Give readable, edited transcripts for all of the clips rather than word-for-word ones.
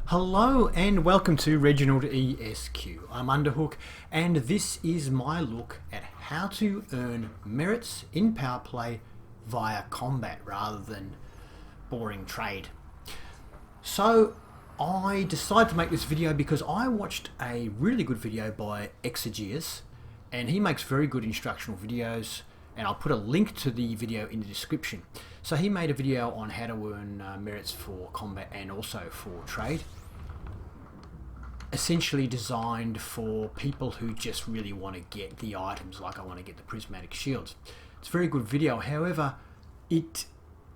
Hello and welcome to Reginaldesq. I'm Underhook and this is my look at how to earn merits in power play via combat rather than boring trade. So I decided to make this video because I watched a really good video by Reginaldesq and he makes very good instructional videos, and I'll put a link to the video in the description. So he made a video on how to earn merits for combat and also for trade, essentially designed for people who just really want to get the items, like I want to get the prismatic shields. It's a very good video. However,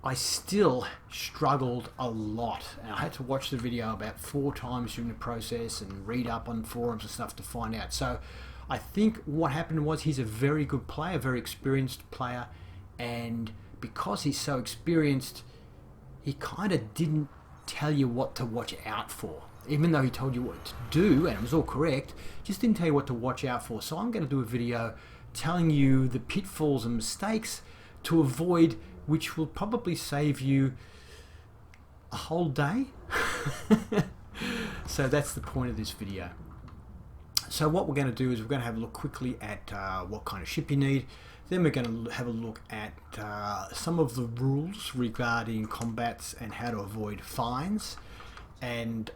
I still struggled a lot, and I had to watch the video about 4 times during the process and read up on forums and stuff to find out. So I think what happened was he's a very good player, very experienced player, and because he's so experienced, he kind of didn't tell you what to watch out for. Even though he told you what to do, and it was all correct, just didn't tell you what to watch out for. So I'm going to do a video telling you the pitfalls and mistakes to avoid, which will probably save you a whole day. So that's the point of this video. So what we're going to do is we're going to have a look quickly at what kind of ship you need. Then we're going to have a look at some of the rules regarding combats and how to avoid fines. And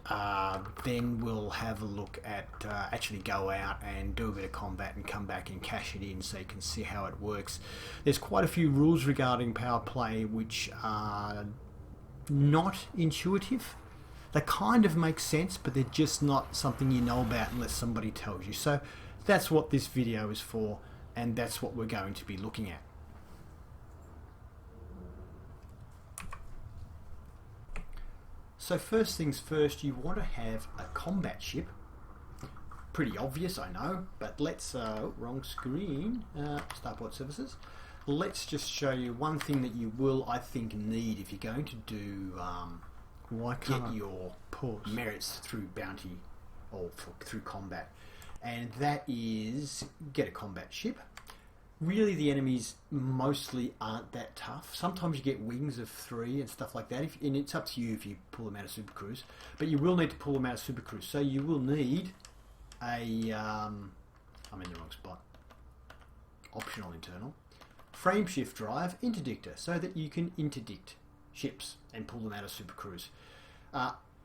then we'll have a look at actually go out and do a bit of combat and come back and cash it in so you can see how it works. There's quite a few rules regarding power play which are not intuitive. They kind of make sense, but they're just not something you know about unless somebody tells you. So that's what this video is for, and that's what we're going to be looking at. So first things first, you want to have a combat ship. Pretty obvious, I know, but let's, wrong screen, Starport Services. Let's just show you one thing that you will, I think, need if you're going to do, get your merits through bounty or through combat. And that is, get a combat ship. Really, the enemies mostly aren't that tough. Sometimes you get wings of 3 and stuff like that, and it's up to you if you pull them out of Super Cruise. But you will need to pull them out of Super Cruise. So you will need a, I'm in the wrong spot, optional internal, frame shift drive interdictor, so that you can interdict ships and pull them out of Super Cruise.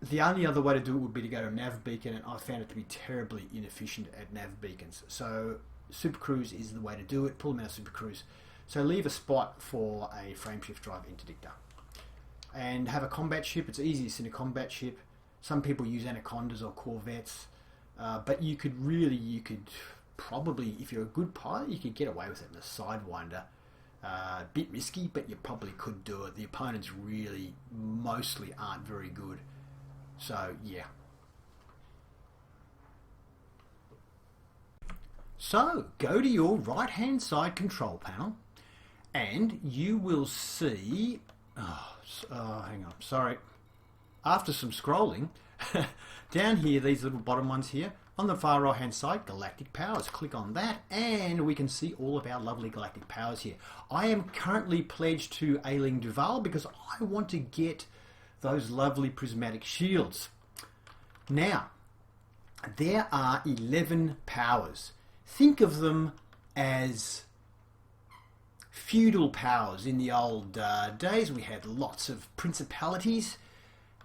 The only other way to do it would be to go to a nav beacon, and I found it to be terribly inefficient at nav beacons. So Super Cruise is the way to do it. Pull them out of Super Cruise. So leave a spot for a frame shift drive interdictor. And have a combat ship. It's easiest in a combat ship. Some people use Anacondas or Corvettes. But you could probably, if you're a good pilot, you could get away with it in a Sidewinder. A bit risky, but you probably could do it. The opponents really mostly aren't very good. So, yeah. So, go to your right-hand side control panel, and you will see, hang on, sorry, after some scrolling, down here, these little bottom ones here, on the far right-hand side, Galactic Powers. Click on that, and we can see all of our lovely Galactic Powers here. I am currently pledged to Ailing Duval because I want to get those lovely prismatic shields. Now, there are 11 powers. Think of them as feudal powers. In the old days, we had lots of principalities,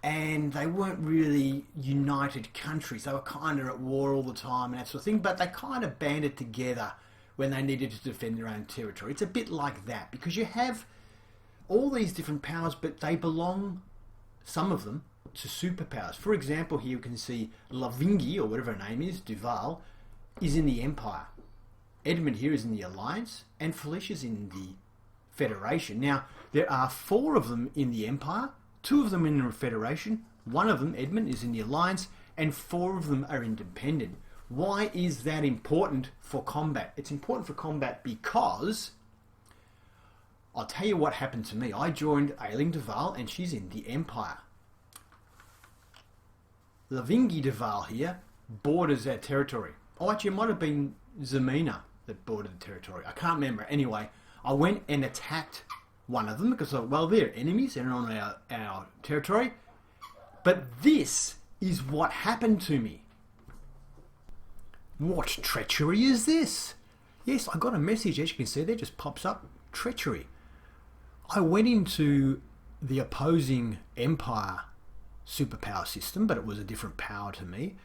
and they weren't really united countries. They were kind of at war all the time and that sort of thing, but they kind of banded together when they needed to defend their own territory. It's a bit like that, because you have all these different powers, but they belong, some of them, to superpowers. For example, here you can see Lavingi, or whatever her name is, Duval, is in the Empire. Edmund here is in the Alliance, and Felicia's in the Federation. Now, there are 4 of them in the Empire, 2 of them in the Federation, 1 of them, Edmund, is in the Alliance, and 4 of them are independent. Why is that important for combat? It's important for combat because I'll tell you what happened to me. I joined Ailing Duval, and she's in the Empire. Lavingi Duval here borders our territory. Oh, actually, it might have been Zemina that bordered the territory. I can't remember. Anyway, I went and attacked one of them because, well, they're enemies. They're on our territory. But this is what happened to me. What treachery is this? Yes, I got a message, as you can see there, just pops up, treachery. I went into the opposing empire superpower system, but it was a different power to me.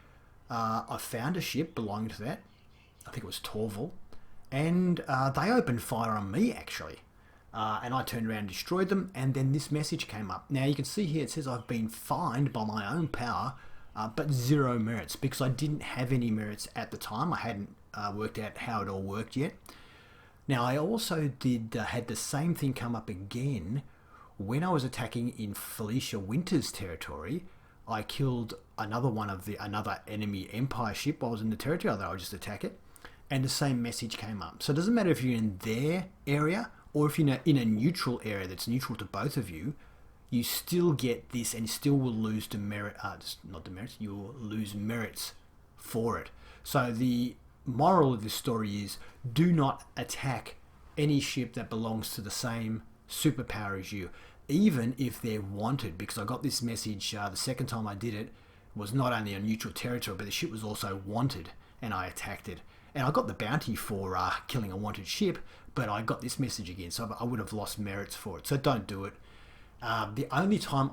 I found a ship belonging to that. I think it was Torval. And they opened fire on me, actually. And I turned around and destroyed them, and then this message came up. Now you can see here it says I've been fined by my own power, but 0 merits, because I didn't have any merits at the time. I hadn't worked out how it all worked yet. Now I also had the same thing come up again when I was attacking in Felicia Winter's territory. I killed another enemy empire ship while I was in the territory, although I just attack it, and the same message came up. So it doesn't matter if you're in their area or if you're in a neutral area that's neutral to both of you, you still get this and still will lose you'll lose merits for it. So the moral of this story is, do not attack any ship that belongs to the same superpower as you, even if they're wanted, because I got this message the second time I did it was not only a neutral territory, but the ship was also wanted, and I attacked it. And I got the bounty for killing a wanted ship, but I got this message again, so I would have lost merits for it. So don't do it. The only time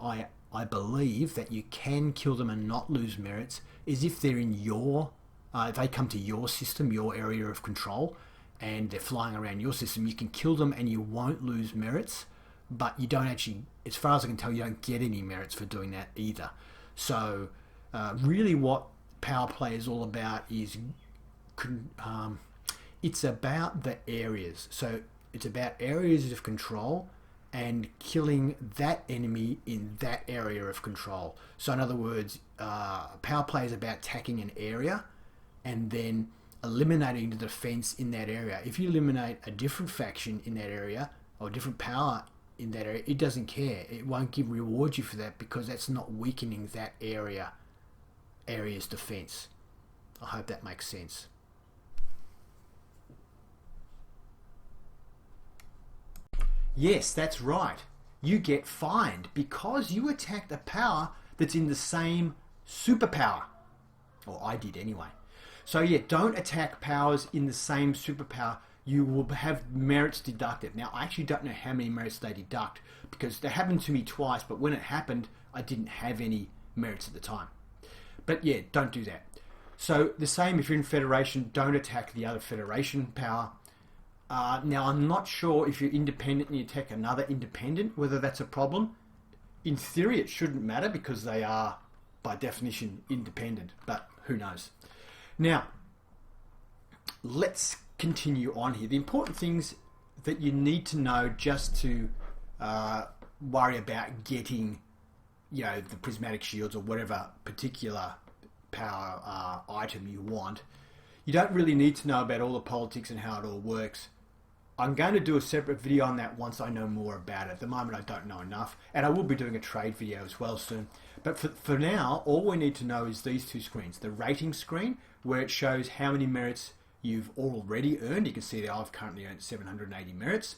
I believe that you can kill them and not lose merits is if they're in your, if they come to your system, your area of control, and they're flying around your system. You can kill them and you won't lose merits, but you don't actually, as far as I can tell, you don't get any merits for doing that either. So really what power play is all about is it's about the areas. So it's about areas of control and killing that enemy in that area of control. So in other words, power play is about attacking an area and then eliminating the defense in that area. If you eliminate a different faction in that area or a different power in that area, it doesn't care. It won't reward you for that, because that's not weakening that area's defense. I hope that makes sense. Yes, that's right. You get fined because you attacked a power that's in the same superpower. Or I did anyway. So yeah, don't attack powers in the same superpower. You will have merits deducted. Now, I actually don't know how many merits they deduct, because they happened to me twice, but when it happened, I didn't have any merits at the time. But yeah, don't do that. So the same if you're in Federation, don't attack the other Federation power. Now, I'm not sure if you're independent and you attack another independent, whether that's a problem. In theory, it shouldn't matter because they are, by definition, independent, but who knows. Now, let's continue on here. The important things that you need to know just to worry about getting, the prismatic shields or whatever particular power item you want. You don't really need to know about all the politics and how it all works. I'm going to do a separate video on that once I know more about it. At the moment, I don't know enough, and I will be doing a trade video as well soon. But for now, all we need to know is these two screens. The rating screen, where it shows how many merits you've already earned. You can see that I've currently earned 780 merits.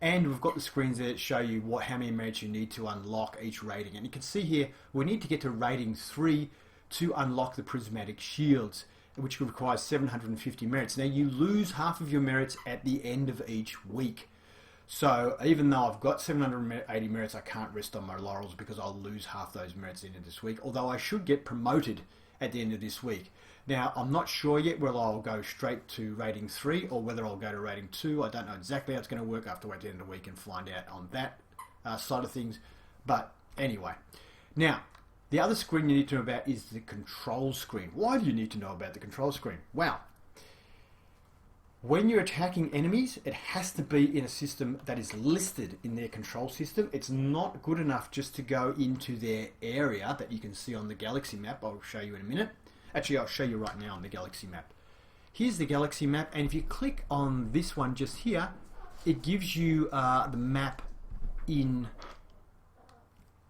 And we've got the screens that show you how many merits you need to unlock each rating. And you can see here, we need to get to rating 3 to unlock the prismatic shields, which requires 750 merits. Now, you lose half of your merits at the end of each week. So even though I've got 780 merits, I can't rest on my laurels because I'll lose half those merits at the end of this week, although I should get promoted at the end of this week. Now, I'm not sure yet whether I'll go straight to rating 3 or whether I'll go to rating 2. I don't know exactly how it's going to work. I have to wait to the end of the week and find out on that side of things. But anyway, now, the other screen you need to know about is the control screen. Why do you need to know about the control screen? Well, when you're attacking enemies, it has to be in a system that is listed in their control system. It's not good enough just to go into their area that you can see on the galaxy map. I'll show you in a minute. Actually, I'll show you right now on the galaxy map. Here's the galaxy map, and if you click on this one just here, it gives you the map in,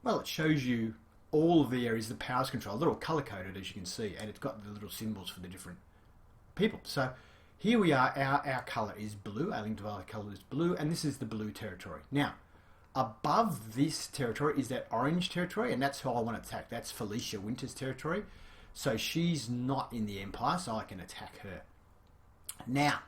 well, it shows you all of the areas the power's control. They're all color-coded, as you can see, and it's got the little symbols for the different people. So here we are. Our color is blue. Our link to our color is blue, and this is the blue territory. Now, Above this territory is that orange territory, and that's who I want to attack. That's Felicia Winter's territory. So she's not in the Empire, so I can attack her. Now,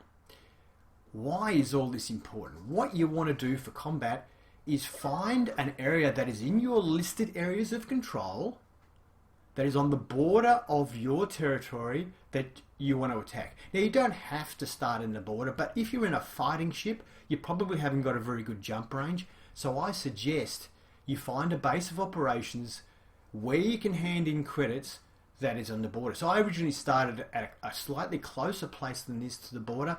why is all this important? What you want to do for combat is find an area that is in your listed areas of control, that is on the border of your territory that you want to attack. Now, you don't have to start in the border, but if you're in a fighting ship, you probably haven't got a very good jump range. So I suggest you find a base of operations where you can hand in credits that is on the border. So I originally started at a slightly closer place than this to the border,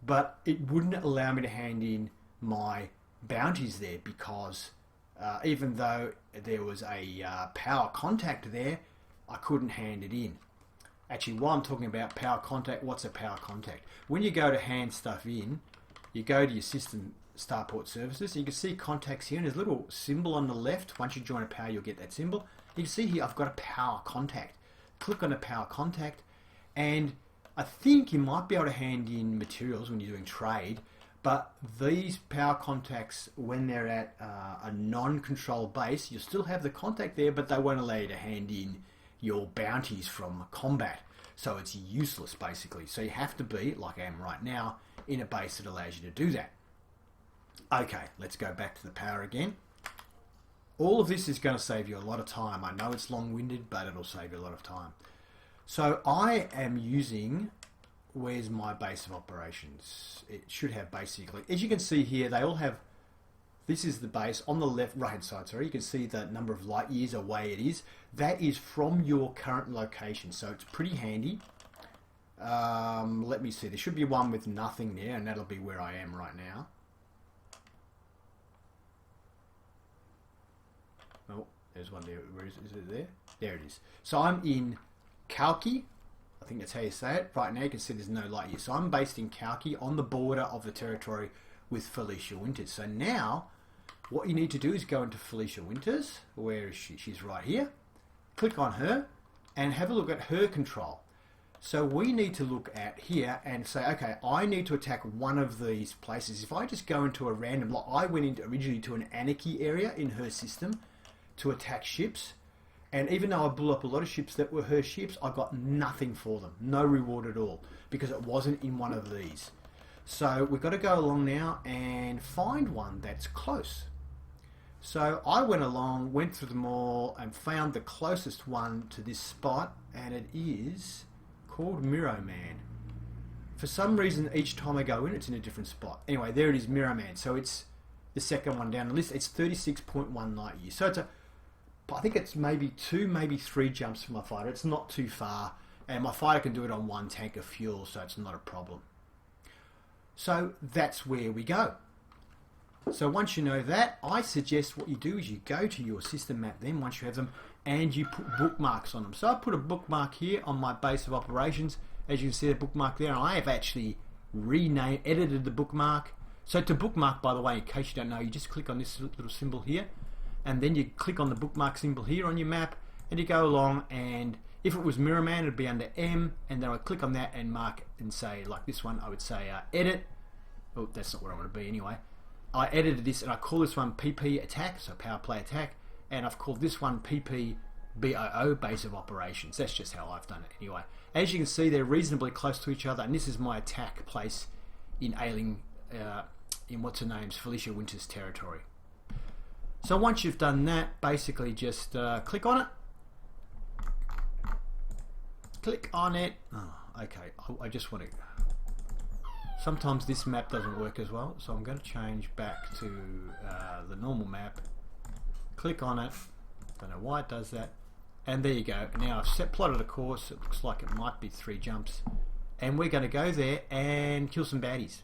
but it wouldn't allow me to hand in my bounties there because even though there was a power contact there, I couldn't hand it in. Actually, while I'm talking about power contact, what's a power contact? When you go to hand stuff in, you go to your system starport services. You can see contacts here, and there's a little symbol on the left. Once you join a power, you'll get that symbol. You can see here I've got a power contact. Click on a power contact, and I think you might be able to hand in materials when you're doing trade, but these power contacts, when they're at a non-control base, you'll still have the contact there, but they won't allow you to hand in your bounties from combat. So it's useless, basically. So you have to be, like I am right now, in a base that allows you to do that. Okay, let's go back to the power again. All of this is going to save you a lot of time. I know it's long-winded, but it'll save you a lot of time. So I am using, where's my base of operations? It should have basically, as you can see here, they all have, this is the base on the left, right-hand side, sorry. You can see the number of light years away it is. That is from your current location, so it's pretty handy. Let me see, there should be one with nothing there, and that'll be where I am right now. Oh, there's one there. Where is it there? There it is. So I'm in Kalki. I think that's how you say it. Right now you can see there's no light here. So I'm based in Kalki on the border of the territory with Felicia Winters. So now what you need to do is go into Felicia Winters. Where is she? She's right here. Click on her and have a look at her control. So we need to look at here and say, okay, I need to attack one of these places. If I just go into a random lot, I went into originally to an anarchy area in her system to attack ships, and even though I blew up a lot of ships that were her ships, I got nothing for them, no reward at all, because it wasn't in one of these. So we've got to go along now and find one that's close. So I went along, went through them all, and found the closest one to this spot, and it is called Miro Man. For some reason, each time I go in, it's in a different spot. Anyway, there it is, Miro Man. So it's the second one down the list. It's 36.1 light years. So it's I think it's maybe 2, maybe 3 jumps for my fighter. It's not too far, and my fighter can do it on 1 tank of fuel, so it's not a problem. So that's where we go. So once you know that, I suggest what you do is you go to your system map then, once you have them, and you put bookmarks on them. So I put a bookmark here on my base of operations. As you can see the bookmark there, and I have actually edited the bookmark. So to bookmark, by the way, in case you don't know, you just click on this little symbol here, and then you click on the bookmark symbol here on your map, and you go along, and if it was Mirror Man, it'd be under M, and then I click on that and mark and say, like this one, I would say edit. Oh, that's not where I want to be anyway. I edited this and I call this one PP attack, so power play attack, and I've called this one PP BOO, base of operations. That's just how I've done it anyway. As you can see, they're reasonably close to each other, and this is my attack place in Ailing, in what's her name's Felicia Winters territory. So once you've done that, basically just click on it. Click on it. Oh, okay, I just want to... Sometimes this map doesn't work as well, so I'm going to change back to the normal map. Click on it. Don't know why it does that. And there you go. Now I've plotted a course. It looks like it might be 3 jumps. And we're going to go there and kill some baddies.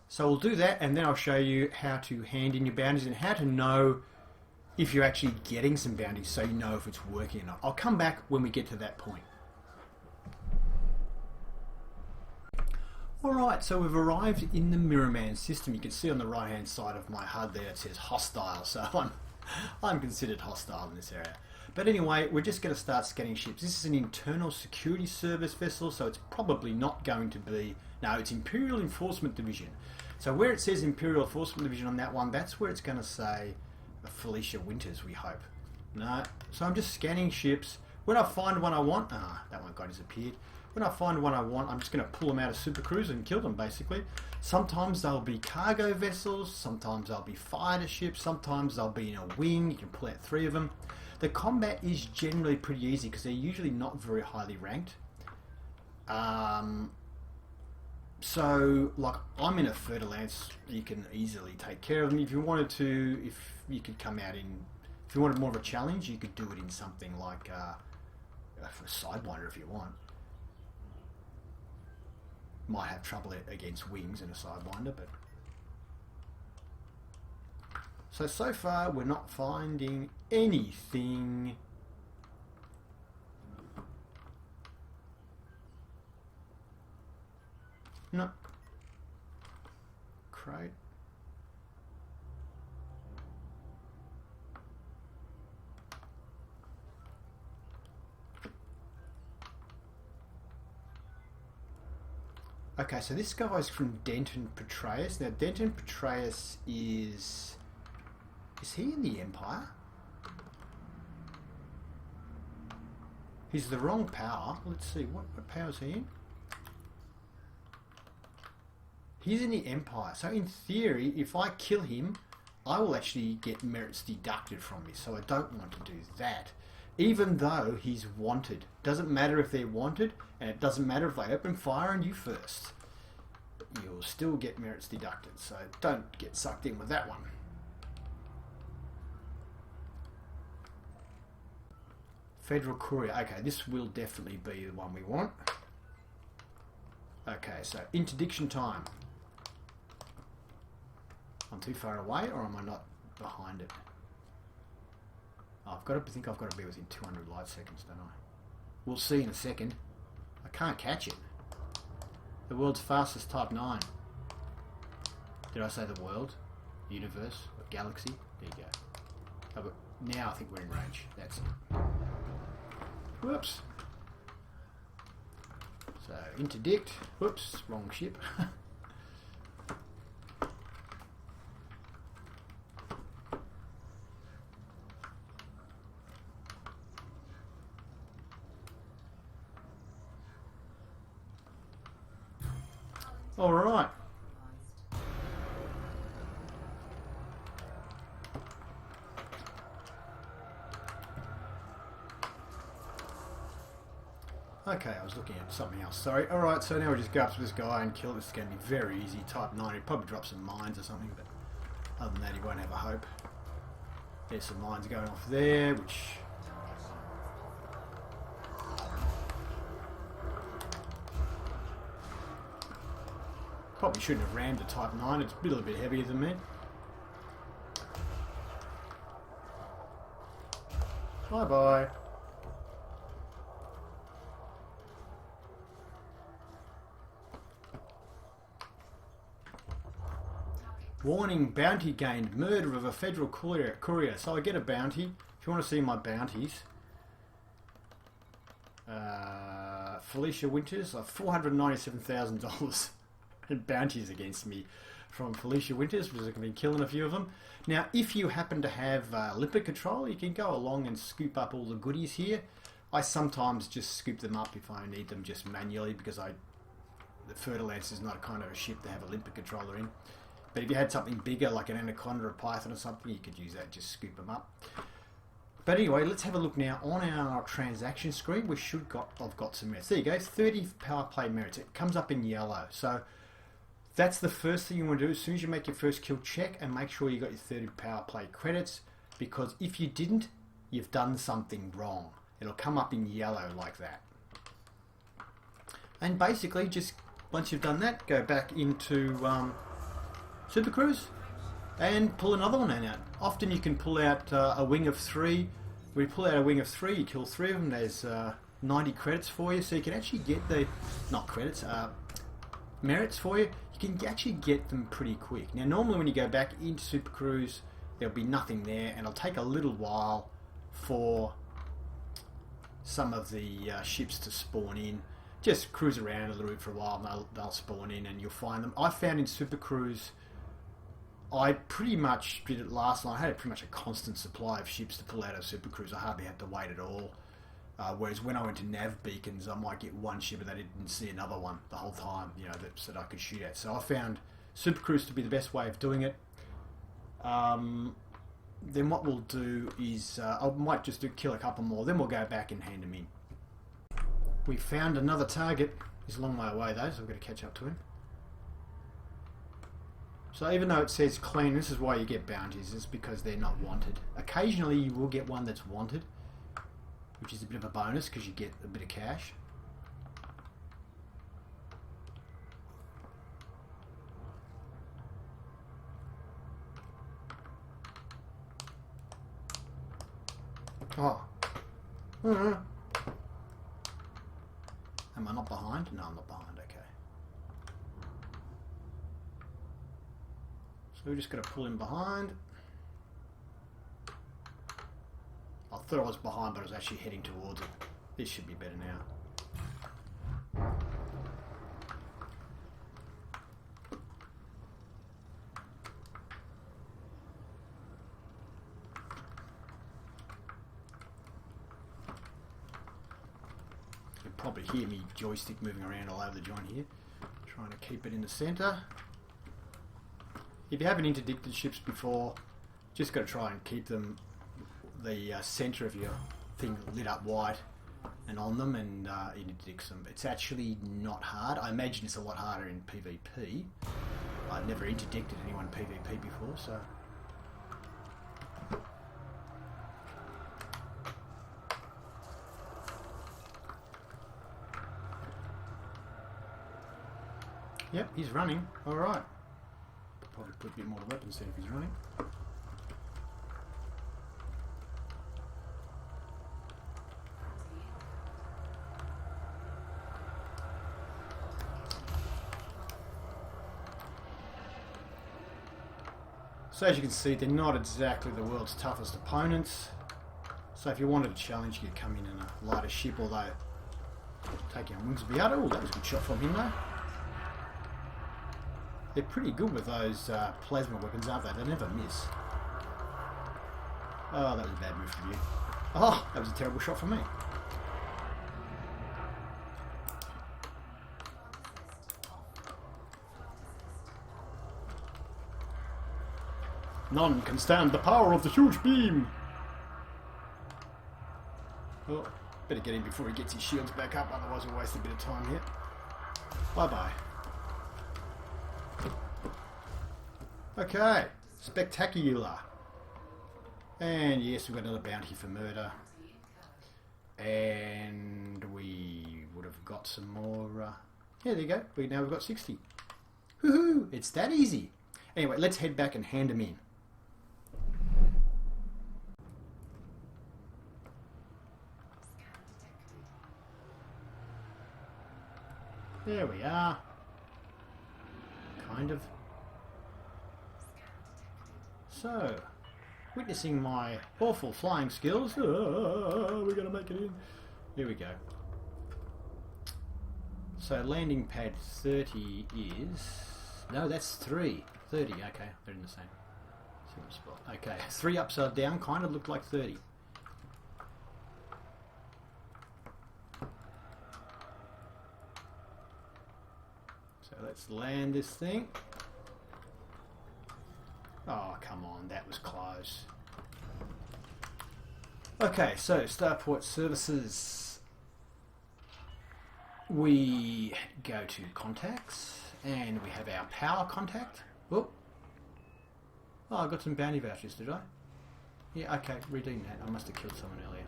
So we'll do that, and then I'll show you how to hand in your bounties and how to know if you're actually getting some bounties, so you know if it's working or not. I'll come back when we get to that point. Alright, so we've arrived in the Mirror Man system. You can see on the right hand side of my HUD there it says hostile, so I'm considered hostile in this area. But anyway, we're just going to start scanning ships. This is an internal security service vessel, so it's probably not going to be... No, it's Imperial Enforcement Division. So where it says Imperial Enforcement Division on that one, that's where it's going to say Felicia Winters, we hope. No, so I'm just scanning ships. When I find one I want... Ah, that one guy disappeared. When I find one I want, I'm just going to pull them out of Super Cruise and kill them, basically. Sometimes they'll be cargo vessels, sometimes they'll be fighter ships, sometimes they'll be in a wing. You can pull out 3 of them. The combat is generally pretty easy because they're usually not very highly ranked. So, like, I'm in a Fer-de-Lance, you can easily take care of them. If you wanted to, if you could come out in... If you wanted more of a challenge, you could do it in something like a Sidewinder if you want. Might have trouble against wings in a Sidewinder, but... So far we're not finding anything. No. Crate. Okay, so this guy's from Denton Petraeus. Now Denton Petraeus is he in the Empire? He's the wrong power. Let's see, what power is he in? He's in the Empire. So in theory, if I kill him, I will actually get merits deducted from me. So I don't want to do that. Even though he's wanted. Doesn't matter if they're wanted, and it doesn't matter if they open fire on you first. You'll still get merits deducted. So don't get sucked in with that one. Federal Courier. Okay, this will definitely be the one we want. Okay, so interdiction time. I'm too far away, or am I not behind it? Oh, I think I've got to be within 200 light seconds, don't I? We'll see in a second. I can't catch it. The world's fastest Type 9. Did I say the world? Universe? Or galaxy? There you go. Oh, but now I think we're in range. That's it. Whoops. So, interdict. Whoops, wrong ship. All right. Okay, I was looking at something else. Sorry. All right, so now we just go up to this guy and kill. This is going to be very easy. Type 9. He'll probably drop some mines or something, but other than that, he won't have a hope. There's some mines going off there, which... Probably shouldn't have rammed the Type 9. It's a little bit heavier than me. Bye-bye. Warning, bounty gained. Murder of a federal courier. So I get a bounty. If you want to see my bounties. Felicia Winters, $497,000 in bounties against me from Felicia Winters, because I've been killing a few of them. Now, if you happen to have limpet control, you can go along and scoop up all the goodies here. I sometimes just scoop them up if I need them just manually, because the Fer-de-Lance is not a kind of a ship to have a limpet controller in. But if you had something bigger, like an Anaconda or a Python or something, you could use that, just scoop them up. But anyway, let's have a look now on our transaction screen. I've got some merits. There you go, 30 power play merits. It comes up in yellow. So that's the first thing you want to do. As soon as you make your first kill, check and make sure you got your 30 power play credits, because if you didn't, you've done something wrong. It'll come up in yellow like that. And basically, just once you've done that, go back into Super Cruise and pull another one out. Often you can pull out a wing of 3. When you pull out a wing of 3, you kill 3 of them. There's 90 credits for you, so you can actually get the merits for you. You can actually get them pretty quick. Now, normally when you go back into Super Cruise, there'll be nothing there, and it'll take a little while for some of the ships to spawn in. Just cruise around a little bit for a while and they'll spawn in and you'll find them. I found in Super Cruise, I pretty much did it last night. I had pretty much a constant supply of ships to pull out of Super Cruise. I hardly had to wait at all. Whereas when I went to nav beacons, I might get one ship and I didn't see another one the whole time, you know, that I could shoot at. So I found Super Cruise to be the best way of doing it. Then what we'll do is I might just kill a couple more, then we'll go back and hand them in. We found another target. He's a long way away though, so we've got to catch up to him. So even though it says clean, this is why you get bounties. It's because they're not wanted. Occasionally you will get one that's wanted, which is a bit of a bonus because you get a bit of cash. Oh. Am I not behind? No, I'm not behind. Okay. So we just got to pull him behind. I thought I was behind, but I was actually heading towards it. This should be better now. You can probably hear me joystick moving around all over the joint here. Trying to keep it in the centre. If you haven't interdicted ships before, just got to try and keep them the centre of your thing lit up white and on them, and interdicts them. It's actually not hard. I imagine it's a lot harder in PvP. I've never interdicted anyone PvP before, so. Yep, he's running. Alright. Probably put a bit more weapons there if he's running. So as you can see, they're not exactly the world's toughest opponents. So if you wanted a challenge, you could come in a lighter ship, although taking on Wings of the Other. Oh, that was a good shot from him though. They're pretty good with those plasma weapons, aren't they? They never miss. Oh, that was a bad move from you. Oh, that was a terrible shot from me. None can stand the power of the huge beam. Oh, better get him before he gets his shields back up, otherwise we'll waste a bit of time here. Bye-bye. Okay, spectacular. And yes, we've got another bounty for murder. And we would have got some more... yeah, there you go. Now we've got 60. Woohoo! It's that easy. Anyway, let's head back and hand them in. There we are. Kind of. So, witnessing my awful flying skills. We're going to make it in. Here we go. So, landing pad 30 is... No, that's 3. 30, okay. They're in the same spot. Okay, 3 upside down kind of looked like 30. So, let's land this thing. Oh, come on, that was close. Okay, so Starport Services. We go to Contacts, and we have our Power Contact. Oh, I got some bounty vouchers, did I? Yeah, okay, redeem that. I must have killed someone earlier.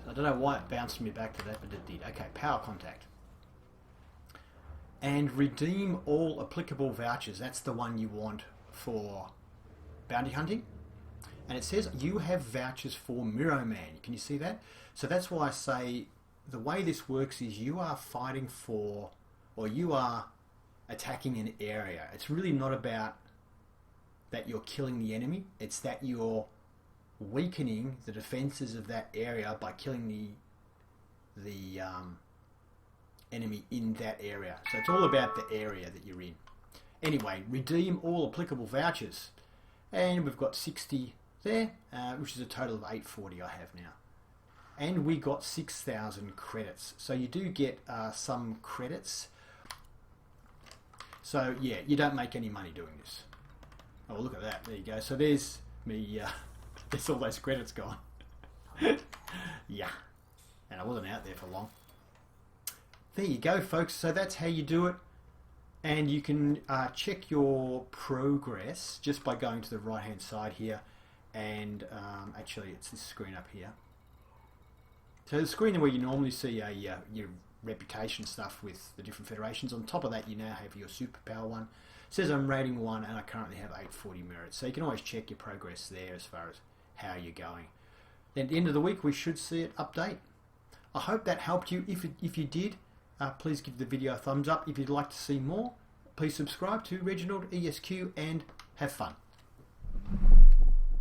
I don't know why it bounced me back to that, but it did. Okay, Power Contact. And redeem all applicable vouchers. That's the one you want for bounty hunting, and it says you have vouchers for Mirror Man. Can you see that? So that's why I say the way this works is you are fighting for, or you are attacking an area. It's really not about that you're killing the enemy. It's that you're weakening the defenses of that area by killing the enemy in that area. So it's all about the area that you're in. Anyway, redeem all applicable vouchers. And we've got 60 there, which is a total of 840 I have now. And we got 6,000 credits. So you do get some credits. So yeah, you don't make any money doing this. Oh, look at that. There you go. So there's me, there's all those credits gone. Yeah. And I wasn't out there for long. There you go, folks. So that's how you do it. And you can check your progress just by going to the right hand side here. And actually, it's this screen up here. So the screen where you normally see your reputation stuff with the different federations. On top of that, you now have your superpower one. It says I'm rating 1 and I currently have 840 merits. So you can always check your progress there as far as how you're going. Then at the end of the week, we should see it update. I hope that helped you. If you did, please give the video a thumbs up. If you'd like to see more, please subscribe to Reginaldesq and have fun.